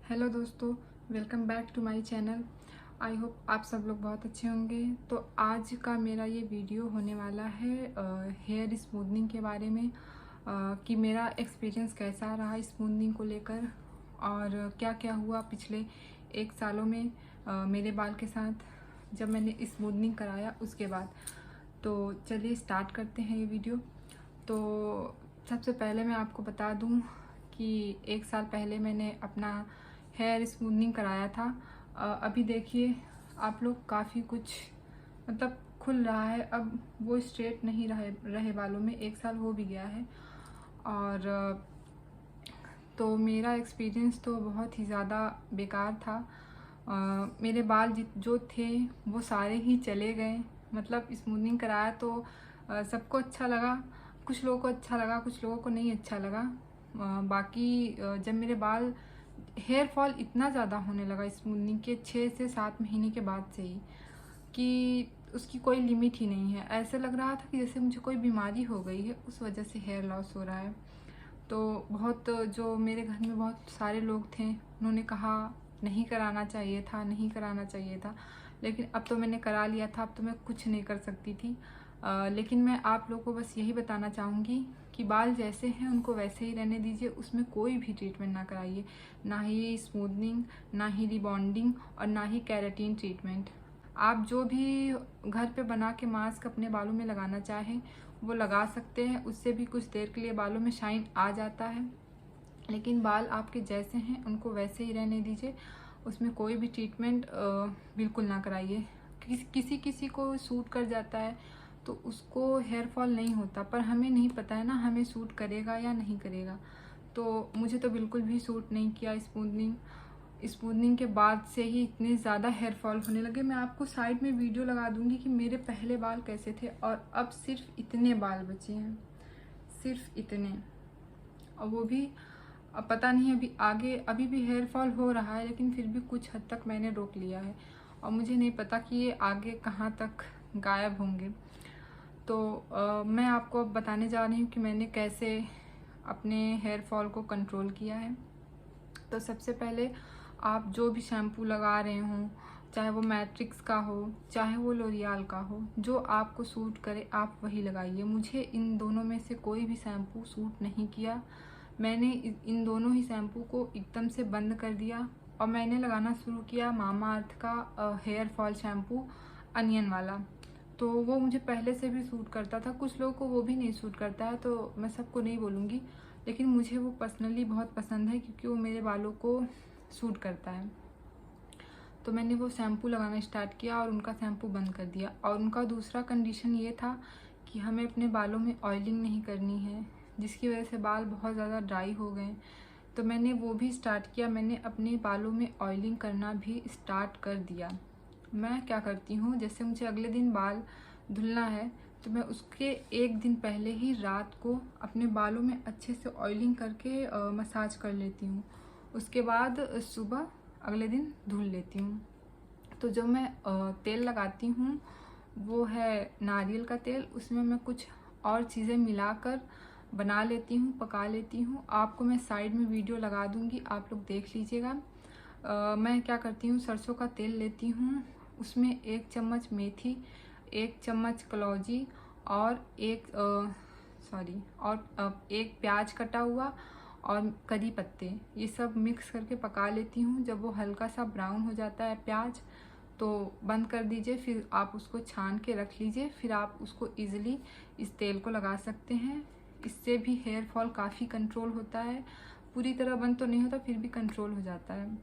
Hello दोस्तों, welcome back to my channel. I hope आप सब लोग बहुत अच्छे होंगे। तो आज का मेरा ये वीडियो होने वाला है हेयर स्मूथनिंग के बारे में, कि मेरा एक्सपीरियंस कैसा रहा स्मूथनिंग को लेकर और क्या क्या हुआ पिछले 1 सालों में मेरे बाल के साथ जब मैंने स्मूथनिंग कराया उसके बाद। तो चलिए स्टार्ट करते हैं ये वीडियो। तो सबसे पहले मैं आपको बता दूं कि 1 साल पहले मैंने अपना हेयर स्मूथनिंग कराया था। अभी देखिए आप लोग, काफ़ी कुछ मतलब खुल रहा है। अब वो स्ट्रेट नहीं रहे बालों में, 1 साल हो भी गया है। और तो मेरा एक्सपीरियंस तो बहुत ही ज़्यादा बेकार था। मेरे बाल जो थे वो सारे ही चले गए। मतलब स्मूथनिंग कराया तो सबको अच्छा लगा, कुछ लोगों को अच्छा लगा, कुछ लोगों को नहीं अच्छा लगा। बाकी जब मेरे बाल हेयर फॉल इतना ज़्यादा होने लगा स्मूथनिंग के 6 से 7 महीने के बाद से ही, कि उसकी कोई लिमिट ही नहीं है। ऐसे लग रहा था कि जैसे मुझे कोई बीमारी हो गई है, उस वजह से हेयर लॉस हो रहा है। तो बहुत, जो मेरे घर में बहुत सारे लोग थे, उन्होंने कहा नहीं कराना चाहिए था, नहीं कराना चाहिए था। लेकिन अब तो मैंने करा लिया था, अब तो मैं कुछ नहीं कर सकती थी। लेकिन मैं आप लोगों को बस यही बताना चाहूँगी कि बाल जैसे हैं उनको वैसे ही रहने दीजिए, उसमें कोई भी ट्रीटमेंट ना कराइए, ना ही स्मूथनिंग, ना ही रिबॉन्डिंग और ना ही केराटिन ट्रीटमेंट। आप जो भी घर पे बना के मास्क अपने बालों में लगाना चाहें वो लगा सकते हैं, उससे भी कुछ देर के लिए बालों में शाइन आ जाता है। लेकिन बाल आपके जैसे हैं उनको वैसे ही रहने दीजिए, उसमें कोई भी ट्रीटमेंट बिल्कुल ना कराइए। किसी किसी को सूट कर जाता है तो उसको हेयर फॉल नहीं होता, पर हमें नहीं पता है ना हमें सूट करेगा या नहीं करेगा। तो मुझे तो बिल्कुल भी सूट नहीं किया स्मूथनिंग। स्मूथनिंग के बाद से ही इतने ज़्यादा हेयर फॉल होने लगे। मैं आपको साइड में वीडियो लगा दूंगी कि मेरे पहले बाल कैसे थे और अब सिर्फ इतने बाल बचे हैं, सिर्फ इतने। और वो भी अब पता नहीं, अभी आगे अभी भी हेयर फॉल हो रहा है, लेकिन फिर भी कुछ हद तक मैंने रोक लिया है और मुझे नहीं पता कि ये आगे कहाँ तक गायब होंगे। तो मैं आपको अब बताने जा रही हूँ कि मैंने कैसे अपने हेयर फॉल को कंट्रोल किया है। तो सबसे पहले आप जो भी शैम्पू लगा रहे हों, चाहे वो मैट्रिक्स का हो चाहे वो लोरियल का हो, जो आपको सूट करे आप वही लगाइए। मुझे इन दोनों में से कोई भी शैम्पू सूट नहीं किया। मैंने इन दोनों ही शैम्पू को एकदम से बंद कर दिया और मैंने लगाना शुरू किया मामा अर्थ का हेयर फॉल शैम्पू, अनियन वाला। तो वो मुझे पहले से भी सूट करता था, कुछ लोगों को वो भी नहीं सूट करता है, तो मैं सबको नहीं बोलूँगी, लेकिन मुझे वो पर्सनली बहुत पसंद है क्योंकि वो मेरे बालों को सूट करता है। तो मैंने वो शैम्पू लगाना स्टार्ट किया और उनका शैम्पू बंद कर दिया। और उनका दूसरा कंडीशन ये था कि हमें अपने बालों में ऑयलिंग नहीं करनी है, जिसकी वजह से बाल बहुत ज़्यादा ड्राई हो गए। तो मैंने वो भी स्टार्ट किया, मैंने अपने बालों में ऑयलिंग करना भी स्टार्ट कर दिया। मैं क्या करती हूँ, जैसे मुझे अगले दिन बाल धुलना है तो मैं उसके 1 दिन पहले ही रात को अपने बालों में अच्छे से ऑयलिंग करके मसाज कर लेती हूँ। उसके बाद सुबह अगले दिन धुल लेती हूँ। तो जो मैं तेल लगाती हूँ वो है नारियल का तेल, उसमें मैं कुछ और चीज़ें मिलाकर बना लेती हूँ, पका लेती हूँ। आपको मैं साइड में वीडियो लगा दूँगी, आप लोग देख लीजिएगा। मैं क्या करती हूँ, सरसों का तेल लेती हूँ, उसमें 1 चम्मच मेथी, 1 चम्मच कलौजी और एक प्याज कटा हुआ और करी पत्ते, ये सब मिक्स करके पका लेती हूँ। जब वो हल्का सा ब्राउन हो जाता है प्याज, तो बंद कर दीजिए, फिर आप उसको छान के रख लीजिए। फिर आप उसको ईज़िली इस तेल को लगा सकते हैं। इससे भी हेयर फॉल काफ़ी कंट्रोल होता है, पूरी तरह बंद तो नहीं होता, फिर भी कंट्रोल हो जाता है।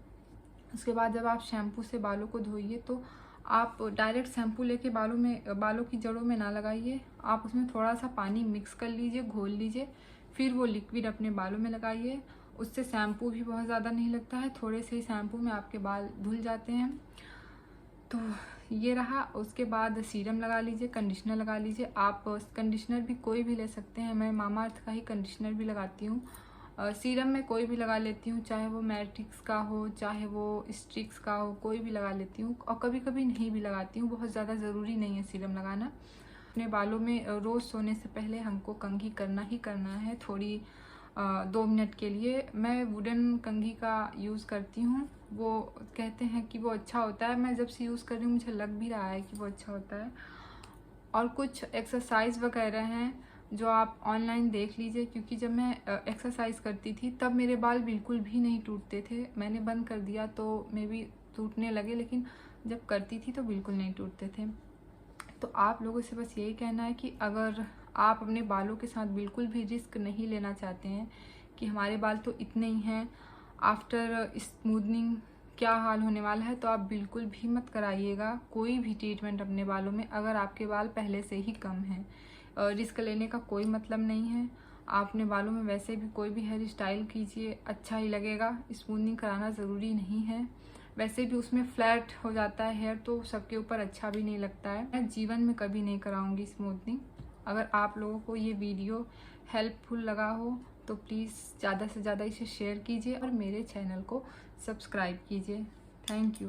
उसके बाद जब आप शैम्पू से बालों को धोइए तो आप डायरेक्ट शैम्पू लेके बालों की जड़ों में ना लगाइए। आप उसमें थोड़ा सा पानी मिक्स कर लीजिए, घोल लीजिए, फिर वो लिक्विड अपने बालों में लगाइए। उससे शैम्पू भी बहुत ज़्यादा नहीं लगता है, थोड़े से ही शैम्पू में आपके बाल धुल जाते हैं। तो ये रहा। उसके बाद सीरम लगा लीजिए, कंडीशनर लगा लीजिए। आप कंडीशनर भी कोई भी ले सकते हैं, मैं मामा अर्थ का ही कंडीशनर भी लगाती हूँ। सीरम में कोई भी लगा लेती हूँ, चाहे वो मैट्रिक्स का हो चाहे वो स्ट्रिक्स का हो, कोई भी लगा लेती हूँ। और कभी कभी नहीं भी लगाती हूँ, बहुत ज़्यादा ज़रूरी नहीं है सीरम लगाना। अपने बालों में रोज़ सोने से पहले हमको कंघी करना ही करना है। थोड़ी 2 मिनट के लिए। मैं वुडन कंघी का यूज़ करती हूँ, वो कहते हैं कि वो अच्छा होता है। मैं जब से यूज़ कर रही हूँ मुझे लग भी रहा है कि वो अच्छा होता है। और कुछ एक्सरसाइज वगैरह हैं जो आप ऑनलाइन देख लीजिए, क्योंकि जब मैं एक्सरसाइज करती थी तब मेरे बाल बिल्कुल भी नहीं टूटते थे। मैंने बंद कर दिया तो मे बी टूटने लगे, लेकिन जब करती थी तो बिल्कुल नहीं टूटते थे। तो आप लोगों से बस यही कहना है कि अगर आप अपने बालों के साथ बिल्कुल भी रिस्क नहीं लेना चाहते हैं कि हमारे बाल तो इतने ही हैं, आफ्टर स्मूदनिंग क्या हाल होने वाला है, तो आप बिल्कुल भी मत कराइएगा कोई भी ट्रीटमेंट अपने बालों में अगर आपके बाल पहले से ही कम हैं। रिस्क लेने का कोई मतलब नहीं है। आप अपने बालों में वैसे भी कोई भी हेयर स्टाइल कीजिए, अच्छा ही लगेगा। स्मूदनिंग कराना ज़रूरी नहीं है, वैसे भी उसमें फ्लैट हो जाता है हेयर, तो सबके ऊपर अच्छा भी नहीं लगता है। मैं जीवन में कभी नहीं कराऊंगी स्मूदनिंग। अगर आप लोगों को ये वीडियो हेल्पफुल लगा हो तो प्लीज़ ज़्यादा से ज़्यादा इसे शेयर कीजिए और मेरे चैनल को सब्सक्राइब कीजिए। Thank you.